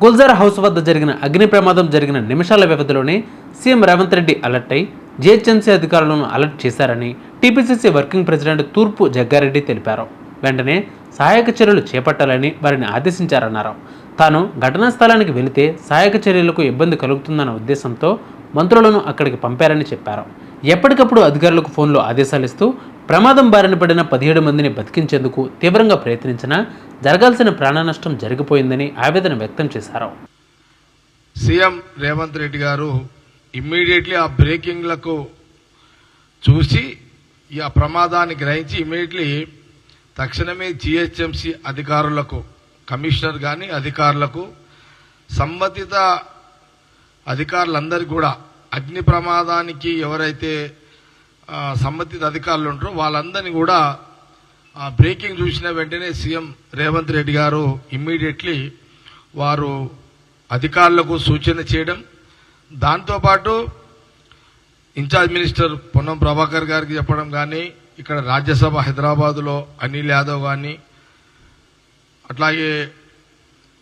Gulzar house వద్ద జరిగిన అగ్ని ప్రమాదం జరిగిన నిమిషాల వ్యవధిలోనే సీఎం రేవంత్ రెడ్డి అలర్ట్ అయి జీహెచ్ఎంసీ అధికారులను అలర్ట్ చేశారని టీపీసీసీ వర్కింగ్ ప్రెసిడెంట్ తూర్పు జగ్గారెడ్డి తెలిపారు. వెంటనే సహాయక చర్యలు చేపట్టాలని వారిని ఆదేశించారన్నారు. తాను ఘటనా స్థలానికి వెళితే సహాయక చర్యలకు ఇబ్బంది కలుగుతుందన్న ఉద్దేశంతో మంత్రులను అక్కడికి పంపారని చెప్పారు. ఎప్పటికప్పుడు అధికారులకు ఫోన్లో ఆదేశాలు ఇస్తూ ప్రమాదం బారిన పడిన 17 మందిని బతికించేందుకు తీవ్రంగా ప్రయత్నించినా జరగాల్సిన ప్రాణ నష్టం జరిగిపోయిందని ఆవేదన వ్యక్తం చేశారు. సీఎం రేవంత్ రెడ్డి గారు ఇమ్మీడియట్లీ ఆ బ్రేకింగ్లకు చూసి ఈ ప్రమాదాన్ని గ్రహించి ఇమ్మీడియట్లీ తక్షణమే జీహెచ్ఎంసీ అధికారులకు, కమిషనర్ కానీ అధికారులకు, సంబంధిత అధికారులందరికీ కూడా అగ్ని ప్రమాదానికి ఎవరైతే సంబంధిత అధికారులు ఉంటారో వాళ్ళందరినీ కూడా బ్రేకింగ్ చూసిన వెంటనే సీఎం రేవంత్ రెడ్డి గారు ఇమ్మీడియట్లీ వారు అధికారులకు సూచన చేయడం, దాంతోపాటు ఇన్ఛార్జ్ మినిస్టర్ పొన్నం ప్రభాకర్ గారికి చెప్పడం కానీ, ఇక్కడ రాజ్యసభ హైదరాబాదులో అనిల్ యాదవ్ కానీ, అట్లాగే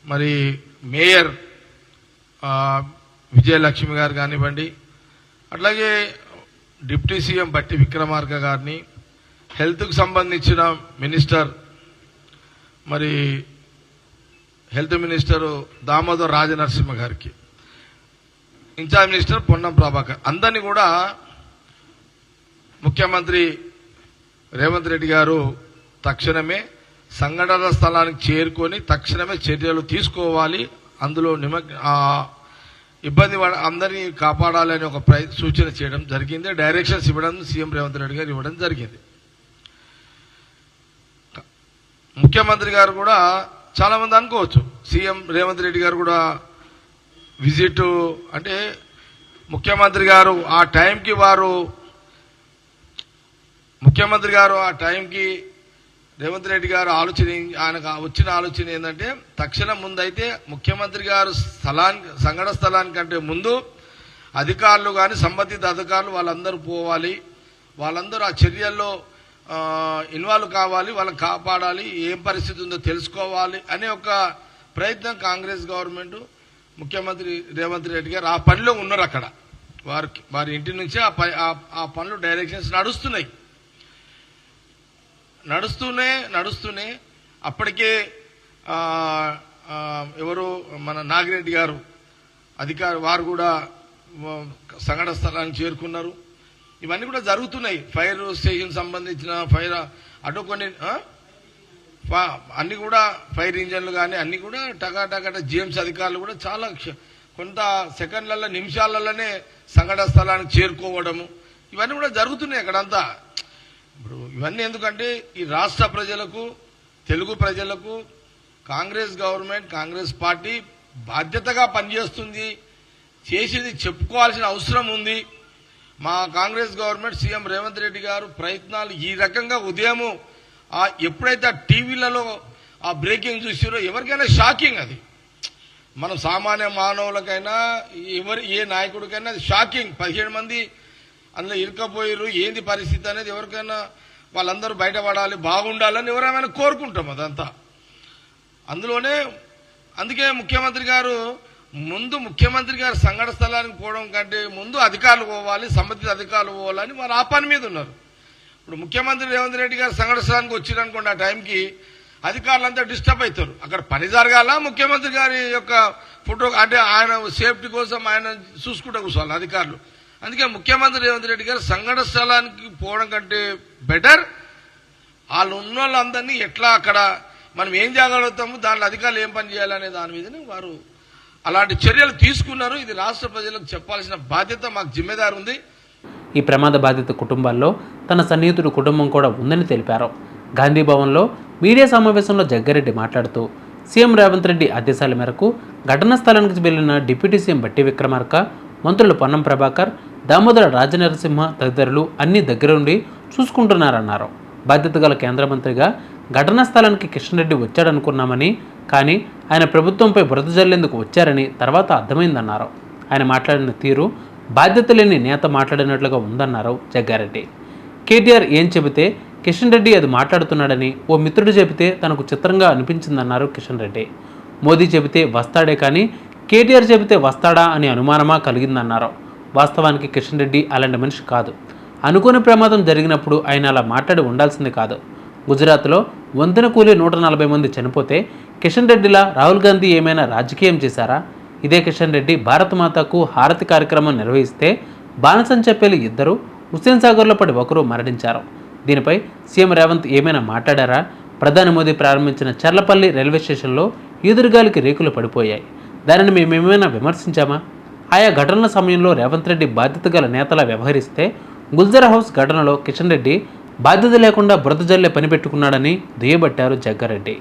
మరి మేయర్ విజయలక్ష్మి గారు కానివ్వండి, అట్లాగే డిప్యూటీ సీఎం బట్టి విక్రమార్క గారిని, హెల్త్కు సంబంధించిన మినిస్టర్ మరి హెల్త్ మినిస్టర్ దామోదర్ రాజనరసింహ గారికి, ఇన్ఛార్జ్ మినిస్టర్ పొన్నం ప్రభాకర్ అందరినీ కూడా ముఖ్యమంత్రి రేవంత్ రెడ్డి గారు తక్షణమే సంఘటన స్థలానికి చేరుకొని తక్షణమే చర్యలు తీసుకోవాలి, అందులో ఇబ్బంది అందరినీ కాపాడాలని ఒక సూచన చేయడం జరిగింది. డైరెక్షన్స్ ఇవ్వడం సీఎం రేవంత్ రెడ్డి గారు ఇవ్వడం జరిగింది. ముఖ్యమంత్రి గారు కూడా చాలా మంది అనుకోవచ్చు సీఎం రేవంత్ రెడ్డి గారు కూడా విజిట్ అంటే ముఖ్యమంత్రి గారు ఆ టైంకి రేవంత్ రెడ్డి గారు ఆయనకు వచ్చిన ఆలోచన ఏంటంటే తక్షణం ముందైతే ముఖ్యమంత్రి గారు సంఘటన స్థలానికంటే ముందు అధికారులు కానీ సంబంధిత అధికారులు వాళ్ళందరూ పోవాలి, వాళ్ళందరూ ఆ చర్యల్లో ఇన్వాల్వ్ కావాలి, వాళ్ళని కాపాడాలి, ఏం పరిస్థితి ఉందో తెలుసుకోవాలి అనే ఒక ప్రయత్నం కాంగ్రెస్ గవర్నమెంట్, ముఖ్యమంత్రి రేవంత్ రెడ్డి గారు ఆ పనిలో ఉన్నారు. అక్కడ వారి ఇంటి నుంచే ఆ పనులు డైరెక్షన్స్ నడుస్తూనే అప్పటికే ఎవరు మన నాగిరెడ్డి గారు అధికారి వారు కూడా సంఘటన స్థలానికి చేరుకున్నారు. ఇవన్నీ కూడా జరుగుతున్నాయి. ఫైర్ స్టేషన్ సంబంధించిన ఫైర్ అటు కొన్ని అన్ని కూడా ఫైర్ ఇంజన్లు కానీ అన్ని కూడా టకాటక జీఎంసీ అధికారులు కూడా చాలా కొంత సెకండ్లలో నిమిషాలలోనే సంఘటన స్థలానికి చేరుకోవడము ఇవన్నీ కూడా జరుగుతున్నాయి అక్కడంతా. ఇప్పుడు ఇవన్నీ ఎందుకంటే ఈ రాష్ట్ర ప్రజలకు, తెలుగు ప్రజలకు కాంగ్రెస్ గవర్నమెంట్, కాంగ్రెస్ పార్టీ బాధ్యతగా పనిచేస్తుంది, చేసేది చెప్పుకోవాల్సిన అవసరం ఉంది. మా కాంగ్రెస్ గవర్నమెంట్ సీఎం రేవంత్ రెడ్డి గారు ప్రయత్నాలు ఈ రకంగా ఉదయము ఎప్పుడైతే టీవీలలో ఆ బ్రేకింగ్ చూసారో ఎవరికైనా షాకింగ్. అది మనం సామాన్య మానవులకైనా ఏ నాయకుడికైనా అది షాకింగ్. 17 మంది అందులో ఇరుకపోయారు, ఏంది పరిస్థితి అనేది ఎవరికైనా వాళ్ళందరూ బయటపడాలి, బాగుండాలని ఎవరైనా కోరుకుంటాం. అదంతా అందుకే ముఖ్యమంత్రి గారు సంఘటన స్థలానికి పోవడం కంటే ముందు అధికారులు పోవాలి, సంబంధిత అధికారులు పోవాలని వారు ఆ పని మీద ఉన్నారు. ఇప్పుడు ముఖ్యమంత్రి రేవంత్ రెడ్డి గారు సంఘటన స్థలానికి వచ్చిరనుకోండి, ఆ టైంకి అధికారులంతా డిస్టర్బ్ అవుతారు. అక్కడ పని జరగాల, ముఖ్యమంత్రి గారి యొక్క ఫోటో అంటే ఆయన సేఫ్టీ కోసం ఆయన చూసుకుంటూ కూర్చోవాలి అధికారులు. అందుకే ముఖ్యమంత్రి రేవంత్ రెడ్డి గారు సంఘటన స్థలానికి పోవడం కంటే బెటర్ వాళ్ళు ఉన్న వాళ్ళందరినీ ఎట్లా అక్కడ మనం ఏం చేయగలుగుతాము, దాంట్లో అధికారులు ఏం పని చేయాలనే దాని మీదనే వారు అలాంటి చర్యలు తీసుకున్నారు. ఇది రాష్ట్ర ప్రజలకు చెప్పాల్సిన బాధ్యత మాకు జిమ్మేదారు ఉంది. ఈ ప్రమాద బాధిత కుటుంబాల్లో తన సన్నిహితుడి కుటుంబం కూడా ఉందని తెలిపారు. గాంధీ భవన్లో మీడియా సమావేశంలో జగ్గారెడ్డి మాట్లాడుతూ సీఎం రేవంత్ రెడ్డి ఆదేశాల మేరకు ఘటనా స్థలానికి వెళ్లిన డిప్యూటీ సీఎం బట్టి విక్రమార్క, మంత్రులు పొన్నం ప్రభాకర్, దామోదర రాజనరసింహ తదితరులు అన్ని దగ్గరుండి చూసుకుంటున్నారన్నారు. బాధ్యత గల కేంద్ర మంత్రిగా ఘటనా స్థలానికి కిషన్ రెడ్డి వచ్చాడనుకున్నామని, కానీ ఆయన ప్రభుత్వంపై బురద జల్లేందుకు వచ్చారని తర్వాత అర్థమైందన్నారు. ఆయన మాట్లాడిన తీరు బాధ్యత లేని నేత మాట్లాడినట్లుగా ఉందన్నారు జగ్గారెడ్డి. కేటీఆర్ ఏం చెబితే కిషన్ రెడ్డి అది మాట్లాడుతున్నాడని ఓ మిత్రుడు చెబితే తనకు చిత్రంగా అనిపించిందన్నారు కిషన్ రెడ్డి. మోదీ చెబితే వస్తాడే కానీ కేటీఆర్ చెబితే వస్తాడా అని అనుమానమా కలిగిందన్నారు. వాస్తవానికి కిషన్ రెడ్డి అలాంటి మనిషి కాదు. అనుకోని ప్రమాదం జరిగినప్పుడు ఆయన అలా మాట్లాడి ఉండాల్సింది కాదు. గుజరాత్లో వంతెన కూలి 140 మంది చనిపోతే కిషన్ రెడ్డిలా రాహుల్ గాంధీ ఏమైనా రాజకీయం చేశారా? ఇదే కిషన్ రెడ్డి భారత మాతకు హారతి కార్యక్రమం నిర్వహిస్తే బాణసంచా పేలి ఇద్దరు, హుస్సేన్ సాగర్లో పడి ఒకరు మరణించారు. దీనిపై సీఎం రేవంత్ ఏమైనా మాట్లాడారా? ప్రధాని మోదీ ప్రారంభించిన చర్లపల్లి రైల్వే స్టేషన్లో ఈదురుగాలికి రేకులు పడిపోయాయి. దానిని మేమేమైనా విమర్శించామా? ఆయా ఘటనల సమయంలో రేవంత్ రెడ్డి బాధ్యత గల నేతలా వ్యవహరిస్తే గుల్జర్ హౌస్ ఘటనలో కిషన్ రెడ్డి బాధ్యత లేకుండా బురద జల్లే పని పెట్టుకున్నాడని దుయ్యబట్టారు జగ్గారెడ్డి.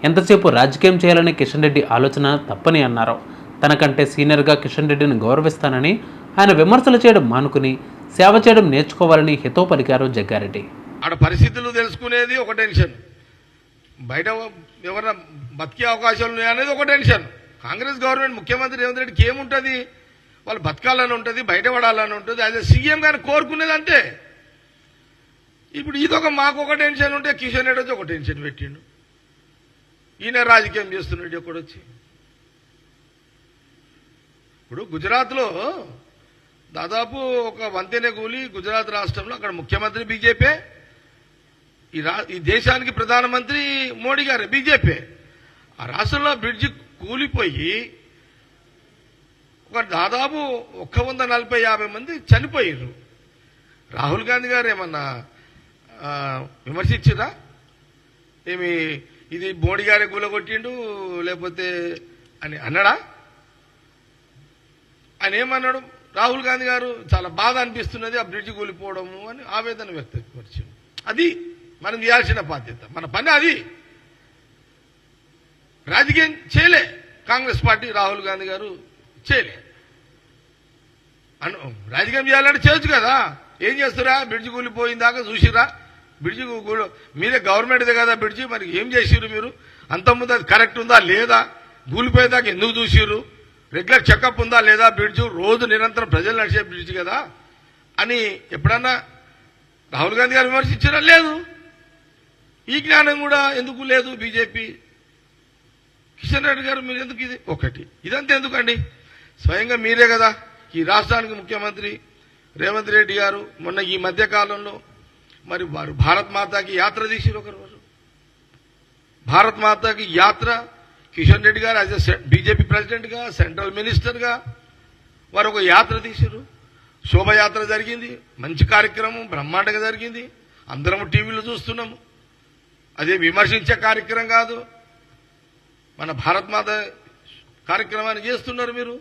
ఎంతసేపు రాజకీయం చేయాలని కిషన్ రెడ్డి ఆలోచన తప్పని అన్నారు. తనకంటే సీనియర్గా కిషన్ రెడ్డిని గౌరవిస్తానని ఆయన విమర్శలు చేయడం మానుకుని సేవ చేయడం నేర్చుకోవాలని హితవు పలికారు జగ్గారెడ్డి. ఆడ పరిస్థితులు తెలుసుకునేది ఒక టెన్షన్, బయట ఎవరైనా బతికే అవకాశాలు ఉన్నాయనేది ఒక టెన్షన్. కాంగ్రెస్ గవర్నమెంట్ ముఖ్యమంత్రి రేవంత్ రెడ్డికి ఏముంటుంది? వాళ్ళు బతకాలని ఉంటుంది, బయటపడాలని ఉంటుంది. అదే సీఎం గారిని కోరుకునేది అంతే. ఇప్పుడు ఇదొక మాకు ఒక టెన్షన్ ఉంటే కిషన్ రెడ్డి వచ్చి ఒక టెన్షన్ పెట్టిండు. ఈయన రాజకీయం చేస్తున్నాడు ఎక్కడొచ్చి. ఇప్పుడు గుజరాత్లో దాదాపు ఒక వంతెన కూలి గుజరాత్ రాష్ట్రంలో అక్కడ ముఖ్యమంత్రి బీజేపీ, ఈ దేశానికి ప్రధానమంత్రి మోడీ గారు బీజేపీ. ఆ రాష్ట్రంలో బ్రిడ్జి కూలిపోయి ఒక దాదాపు 140-150 మంది చనిపోయారు. రాహుల్ గాంధీ గారు ఏమన్నా విమర్శించిరా? ఏమి ఇది మోడీ గారే కూలగొట్టిండు లేకపోతే అని అన్నాడా? ఆయన ఏమన్నాడు? రాహుల్ గాంధీ గారు చాలా బాధ అనిపిస్తున్నది ఆ బ్రిడ్జి కూలిపోవడము అని ఆవేదన వ్యక్తపరిచారు. అది మనం చేయాల్సిన బాధ్యత, మన పని అది. రాజకీయం చేయలే కాంగ్రెస్ పార్టీ, రాహుల్ గాంధీ గారు చేయలే. రాజకీయం చేయాలంటే చేయొచ్చు కదా. ఏం చేస్తారా? బ్రిడ్జి కూలిపోయిందాకా చూసిరా? బ్రిడ్జి మీరే గవర్నమెంట్దే కదా బ్రిడ్జి, మరి ఏం చేసిర్రు మీరు? అంతకుముందు అది కరెక్ట్ ఉందా లేదా? కూలిపోయేదాకా ఎందుకు చూసిర్రు? రెగ్యులర్ చెకప్ ఉందా లేదా? బ్రిడ్జ్ రోజు నిరంతరం ప్రజలు నడిచే బ్రిడ్జ్ కదా అని ఎప్పుడన్నా రాహుల్ గాంధీ గారు విమర్శించారా? లేదు. ఈ జ్ఞానం కూడా ఎందుకు లేదు బీజేపీ? కిషన్ రెడ్డి గారు మీరు ఎందుకు ఇది ఒకటి ఇదంతా ఎందుకండి? స్వయంగా మీరే కదా ఈ రాష్ట్రానికి ముఖ్యమంత్రి రేవంత్ రెడ్డి గారు. మొన్న ఈ మధ్య కాలంలో మరి వారు భారత్ మాతాకి యాత్ర తీసిరు. ఒకరు భారత్ మాతాకి యాత్ర కిషన్ రెడ్డి గారు యాజ్ ఎ బీజేపీ ప్రెసిడెంట్గా, సెంట్రల్ మినిస్టర్గా వారు ఒక యాత్ర తీసిరు. శోభయాత్ర జరిగింది, మంచి కార్యక్రమం, బ్రహ్మాండంగా జరిగింది. అందరం టీవీలో చూస్తున్నాము. అదే విమర్శించే కార్యక్రమం కాదు, మన భారత్ మాత కార్యక్రమాన్ని చేస్తున్నారు మీరు.